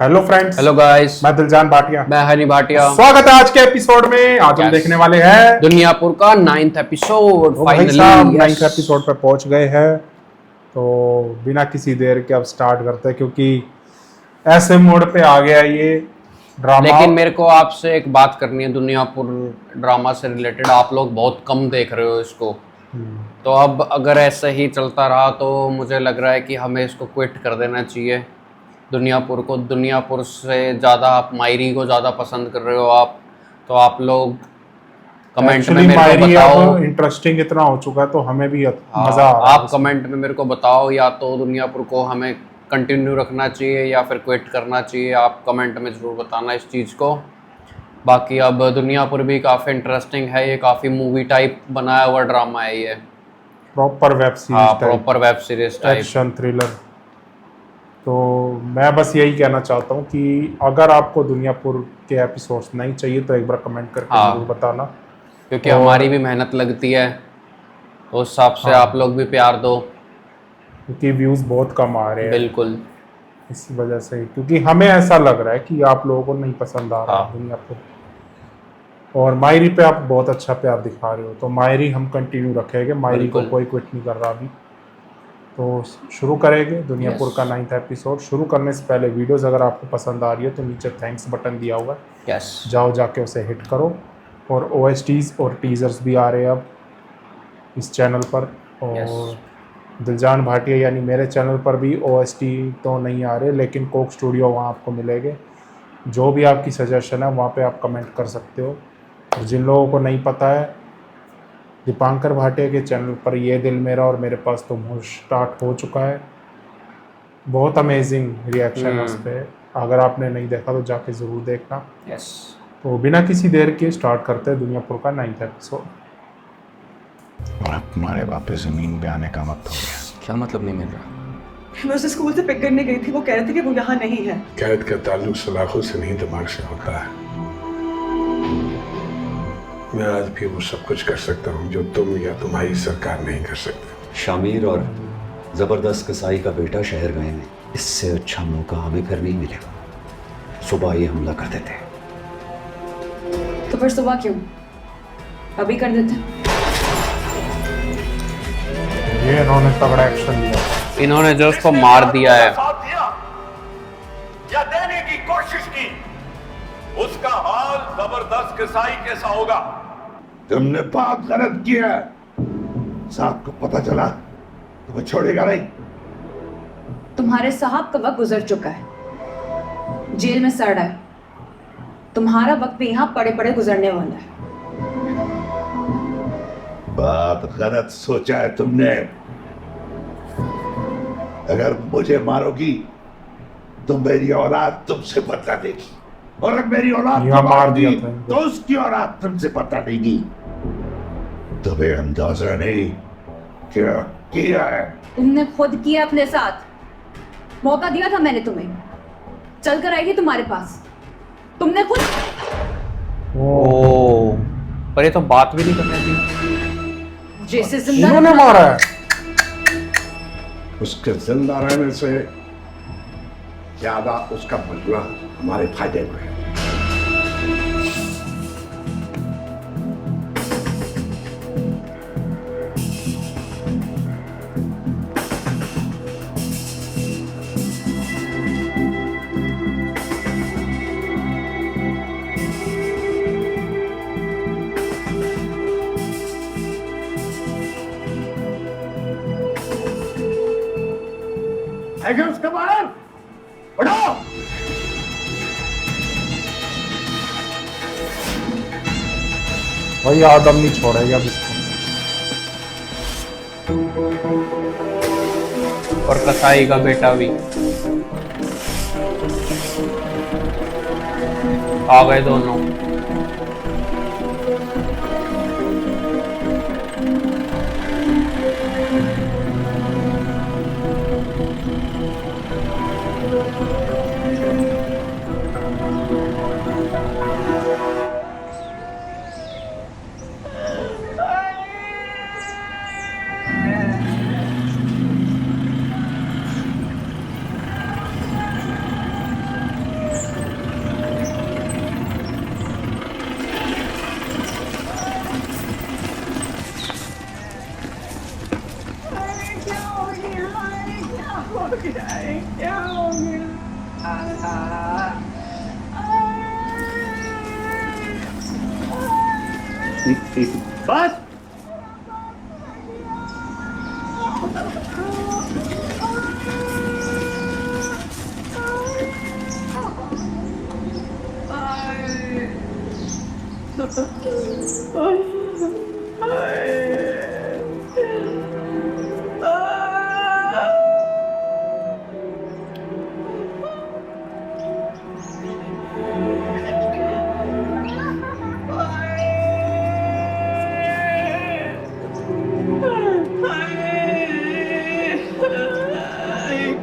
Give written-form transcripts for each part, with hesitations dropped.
Hello friends, hello guys, मैं दिलजान भाटिया। मैं हनी भाटिया। स्वागत है आज के एपिसोड में। आज हम देखने वाले हैं दुनियापुर का 9th एपिसोड। भाई साहब 9th एपिसोड पे पहुंच गए हैं। तो बिना किसी देर के अब स्टार्ट करते हैं, क्योंकि ऐसे मोड पे आ गया ये ड्रामा। लेकिन मेरे को आपसे एक बात करनी है दुनियापुर ड्रामा से रिलेटेड। आप लोग बहुत कम देख रहे हो इसको, तो अब अगर ऐसे ही चलता रहा तो मुझे लग रहा है कि हमें इसको क्विट कर देना चाहिए। दुनियापुर को, दुनियापुर से ज़्यादा आप मायरी को ज़्यादा पसंद कर रहे हो आप, तो आप लोग कमेंट में मेरे को बताओ। इंटरेस्टिंग इतना हो चुका है तो हमें भी हाँ, मजा आ रहा है। आप कमेंट में मेरे को बताओ, या तो दुनियापुर को हमें कंटिन्यू रखना चाहिए या फिर क्विट करना चाहिए। आप कमेंट में ज़रूर बताना इस चीज़ को। बाकी अब दुनियापुर भी काफ़ी इंटरेस्टिंग है, ये काफ़ी मूवी टाइप बनाया हुआ ड्रामा है ये। प्रॉपर वेब सीरीज, हाँ, proper web series type, action thriller. तो मैं बस यही कहना चाहता हूँ कि अगर आपको दुनियापुर के एपिसोड्स नहीं चाहिए तो एक बार कमेंट करके हाँ, जरूर बताना, क्योंकि हमारी भी मेहनत लगती है, तो उस हिसाब से आप लोग भी प्यार दो, क्योंकि व्यूज़ बहुत कम आ रहे हैं। बिल्कुल इसी वजह से, क्योंकि हमें ऐसा लग रहा है कि आप लोगों को नहीं पसंद आ रहा है दुनियापुर। और मायरी पे आप बहुत अच्छा प्यार दिखा रहे हो, तो मायरी हम कंटिन्यू रखेंगे। मायरी को कोई क्विट नहीं कर रहा अभी। तो शुरू करेंगे दुनियापुर का 9th एपिसोड। शुरू करने से पहले वीडियोस अगर आपको पसंद आ रही है तो नीचे थैंक्स बटन दिया हुआ है, जाओ जाके उसे हिट करो। और OSTs और टीजर्स भी आ रहे हैं अब इस चैनल पर। और दिलजान भाटिया यानी मेरे चैनल पर भी OST तो नहीं आ रहे, लेकिन कोक स्टूडियो वहाँ आपको मिलेंगे। जो भी आपकी सजेशन है वहाँ पे आप कमेंट कर सकते हो। और जिन लोगों को नहीं पता है, दीपांकर भाटिया के चैनल पर ये दिल मेरा और मेरे पास तुम हो स्टार्ट हो चुका है। बहुत अमेजिंग रिएक्शन है उस पर। अगर आपने नहीं देखा तो जाके ज़रूर देखना। तो बिना किसी देर के स्टार्ट करते हैं दुनियापुर का 9th एपिसोड। और अब तुम्हारे वापस ज़मीन पे आने का वक्त हो गया। क्या मतलब नहीं मिल रहा? मैं उसे स्कूल से पिक करने गई थी, वो कह रहे थे कि वो यहाँ नहीं है। कैद का ताल्लुक सलाखों से नहीं, दिमाग से होता है। मैं आज भी वो सब कुछ कर सकता हूँ जो तुम या तुम्हारी सरकार नहीं कर सकते। शामिर और जबरदस्त कसाई का बेटा शहर गए हैं, इससे अच्छा मौका हमें फिर नहीं मिलेगा। सुबह ये हमला कर देते। तो फिर सुबह क्यों? अभी कर देते। ये इन्होंने तगड़ा एक्शन लिया। इन्होंने जो उसको मार दिया है, या देने की कोशिश की, उसका हाल जबरदस्त कसाई कैसा होगा? तुमने बहुत गलत किया। साहब को पता चला तो वो छोड़ेगा नहीं। तुम्हारे साहब का वक्त गुजर चुका है, जेल में सड़ है। तुम्हारा वक्त भी यहाँ पड़े पड़े गुजरने वाला है। बात गलत सोचा है तुमने। अगर मुझे मारोगी तो मेरी औलाद तुमसे बदला देगी, और अगर मेरी औलाद को मार दिया था तो उसकी औलाद तुमसे बदला देगी। तुम्हें अंदाजा नहीं क्या किया है। तुमने खुद किया अपने साथ। मौका दिया था मैंने तुम्हें, चल कर आई थी तुम्हारे पास। तुमने खुद। ओ, पर ये तो बात भी नहीं करने दी। जैसे जिंदा इन्होंने मारा है। उसके जिंदा रहने से ज्यादा उसका मरना हमारे फायदे में है। उसके बाहर उठाओ। भाई आदम नहीं छोड़ेगा अब इसको। और कसाई का बेटा भी आ गए दोनों। बस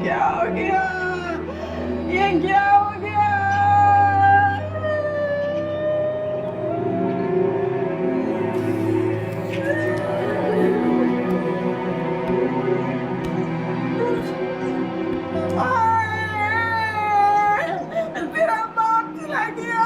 क्या हो गया? ये क्या हो गया? मेरा बाप चला गया।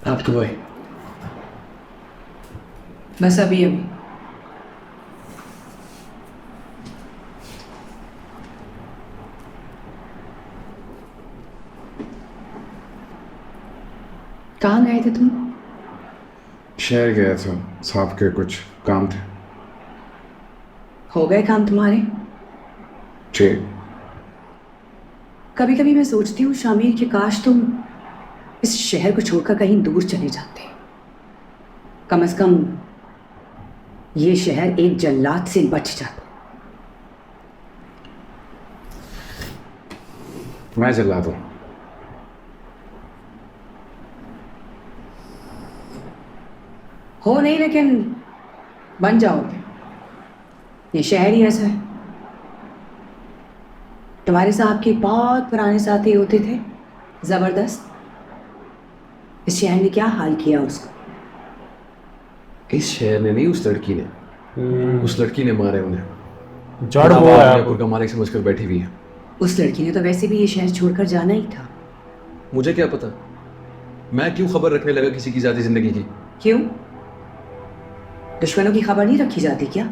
आप कब आए? बस अभी अभी। कहाँ गए थे तुम? शहर गया था, साहब के कुछ काम थे। हो गए काम तुम्हारे? जी। कभी कभी मैं सोचती हूँ शामिर कि काश तुम इस शहर को छोड़कर कहीं दूर चले जाते। कम से कम ये शहर एक जल्लाद से बच जाता। मैं जला दूँ? हो नहीं, लेकिन बन जाओगे। ये शहर ही ऐसा है। तुम्हारे साहब के बहुत पुराने साथी होते थे, जबरदस्त। इस शहर ने क्या हाल किया उसको। इस शहर ने नहीं, उस लड़की ने। उस लड़की ने मारे उन्हें। जड़ वो है का मालिक समझकर बैठी हुई है। उस लड़की ने तो वैसे भी ये शहर छोड़कर जाना ही था। मुझे क्या पता, मैं क्यों खबर रखने लगा किसी की जाती जिंदगी की? क्यों? दुश्मनों की खबर नहीं रखी जाती क्या?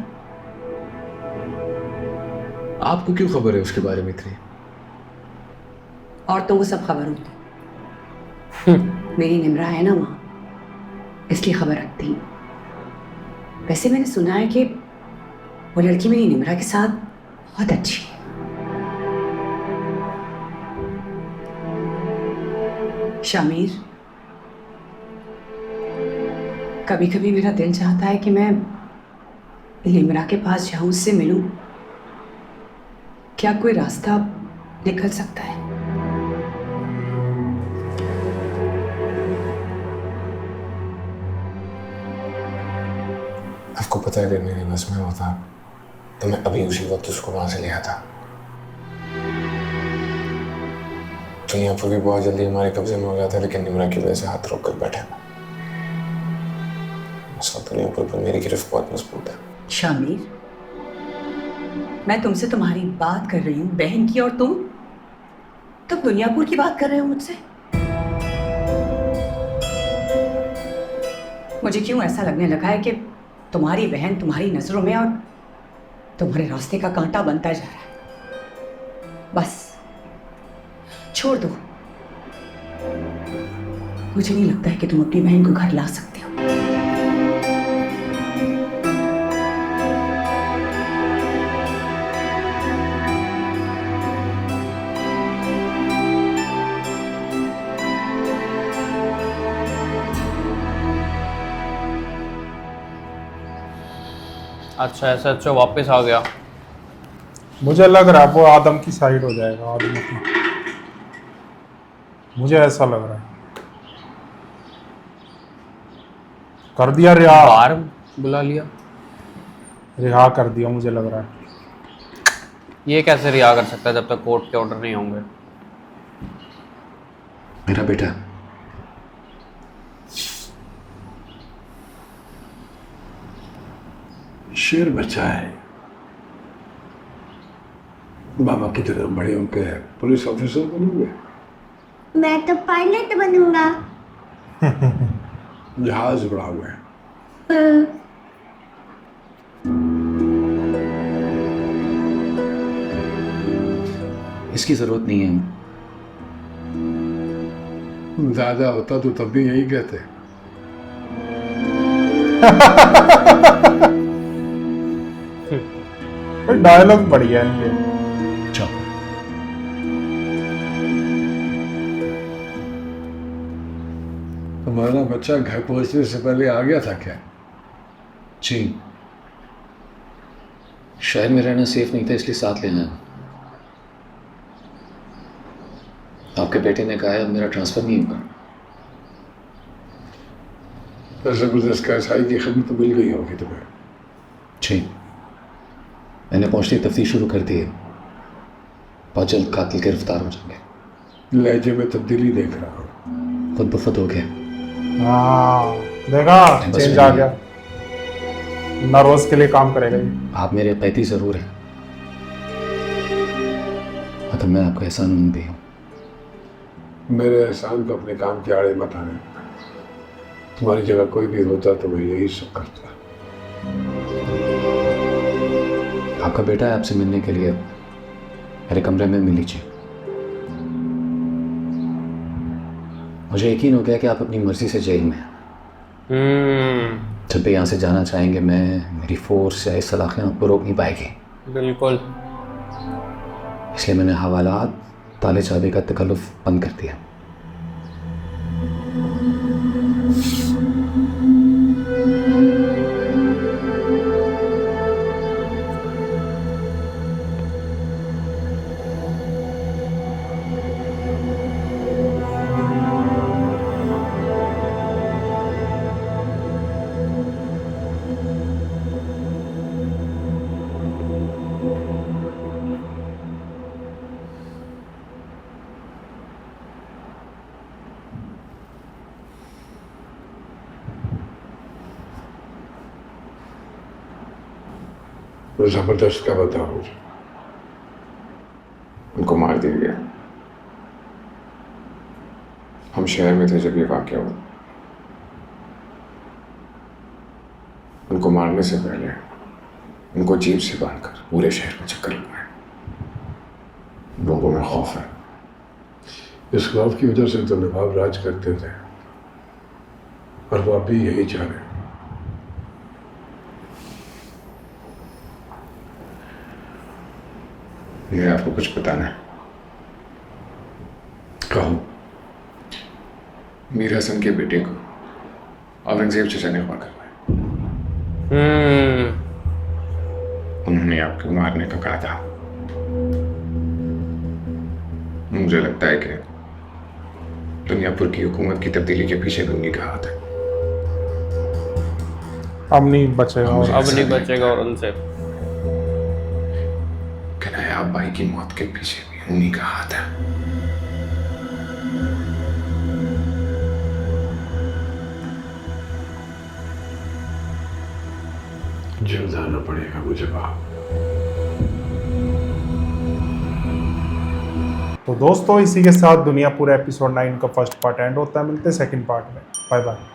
आपको क्यों खबर है उसके बारे में इतनी? और तो वो सब खबर होती। मेरी निमरा है ना वहाँ, इसलिए खबर रखती हूँ। वैसे मैंने सुना है कि वो लड़की मेरी निमरा के साथ बहुत अच्छी है। शामिर, कभी कभी मेरा दिल चाहता है कि मैं निमरा के पास जाऊं, उससे मिलूं। क्या कोई रास्ता निकल सकता है? आपको पता है अगर मेरे बस में होता तो मैं अभी उसी वक्त उसको वहां से ले आता। दुनिया पर भी बहुत जल्दी हमारे कब्जे में हो जाता है, लेकिन निमरा की वजह से हाथ रोक कर बैठे। उस वक्त दुनिया पर मेरी गिरफ्त बहुत मजबूत है। शामिर, मैं तुमसे तुम्हारी बात कर रही हूँ, बहन की, और तुम दुनियापुर की बात कर रहे हो मुझसे। मुझे क्यों ऐसा लगने लगा है कि तुम्हारी बहन तुम्हारी नजरों में और तुम्हारे रास्ते का कांटा बनता जा रहा है। बस छोड़ दो। मुझे नहीं लगता है कि तुम अपनी बहन को घर ला सकते हो। अच्छा ऐसा, अच्छा वापस आ गया। मुझे लग रहा है वो आदम की साइड हो जाएगा, आदम की, मुझे ऐसा लग रहा है। कर दिया रिहा, बाहर बुला लिया। रिहा कर दिया मुझे लग रहा है। ये कैसे रिहा कर सकता है जब तक कोर्ट के ऑर्डर नहीं होंगे? मेरा बेटा शेर बच्चा है, बाबा की तरह बड़े होके पुलिस ऑफिसर बनोगे? मैं तो पायलट बनूंगा। जहाज उड़ाओगे? इसकी जरूरत नहीं है। ज्यादा होता तो तब भी यही कहते। डायलॉग बढ़िया है इनके। चलो तुम्हारा बच्चा घर पहुंचने से पहले आ गया था क्या? जी, शहर में रहना सेफ नहीं था इसलिए साथ लेना है। आपके बेटे ने कहा है अब मेरा ट्रांसफर नहीं होगा। जबरदस्त का साई की खबर तो मिल गई होगी तुम्हें? जी, मैंने पहुंचते ही तफ्तीश शुरू कर दी है। बहुत जल्द कातिल गिरफ्तार हो जाएंगे। लहजे में तब्दीली देख रहा हूँ। खुद बफत हो गया। हाँ देखा, बस चेंज आ गया। नर्वस के लिए काम करेगा ये। आप मेरे पैती जरूर हैं, मतलब मैं आपको एहसान मंदी हूँ। मेरे एहसान को अपने काम के आड़े मत आने। तुम्हारी जगह कोई भी होता तो मैं यही सब करता। आपका बेटा है, आपसे मिलने के लिए मेरे कमरे में मिल लीजिए। मुझे यकीन हो गया कि आप अपनी मर्जी से जेल में हैं। जब भी यहाँ से जाना चाहेंगे, मेरी फोर्स या इस सलाखें आपको रोक नहीं पाएगी। बिल्कुल। इसलिए मैंने हवालात, ताले चाबी का तकल्लुफ बंद कर दिया। जबरदस्त का बताओ मुझे। उनको मार दिया गया। हम शहर में थे जब ये वाक़या हुआ। उनको मारने से पहले उनको जीप से बांधकर पूरे शहर में चक्कर लगाए। लोगों में खौफ है। इस खौफ की वजह से तो नवाब राज करते थे और वो अभी यही चाह रहे हैं। ये आपको कुछ बताना है? कहो। मीर हसन के बेटे को औरंगजेब चचा ने अगवा करवाया। उन्होंने आपको मारने का कहा था। मुझे लगता है कि दुनियापुर की हुकूमत की तब्दीली के पीछे भी उन्हीं का हाथ है। अब नहीं बचेगा, और अब नहीं बचेगा और उनसे। आप भाई की मौत के पीछे भी उन्हीं का हाथ है। जल्द आना पड़ेगा मुझे बाप। तो दोस्तों इसी के साथ दुनियापुर एपिसोड 9 का फर्स्ट पार्ट एंड होता है। मिलते हैं सेकंड पार्ट में। Bye bye.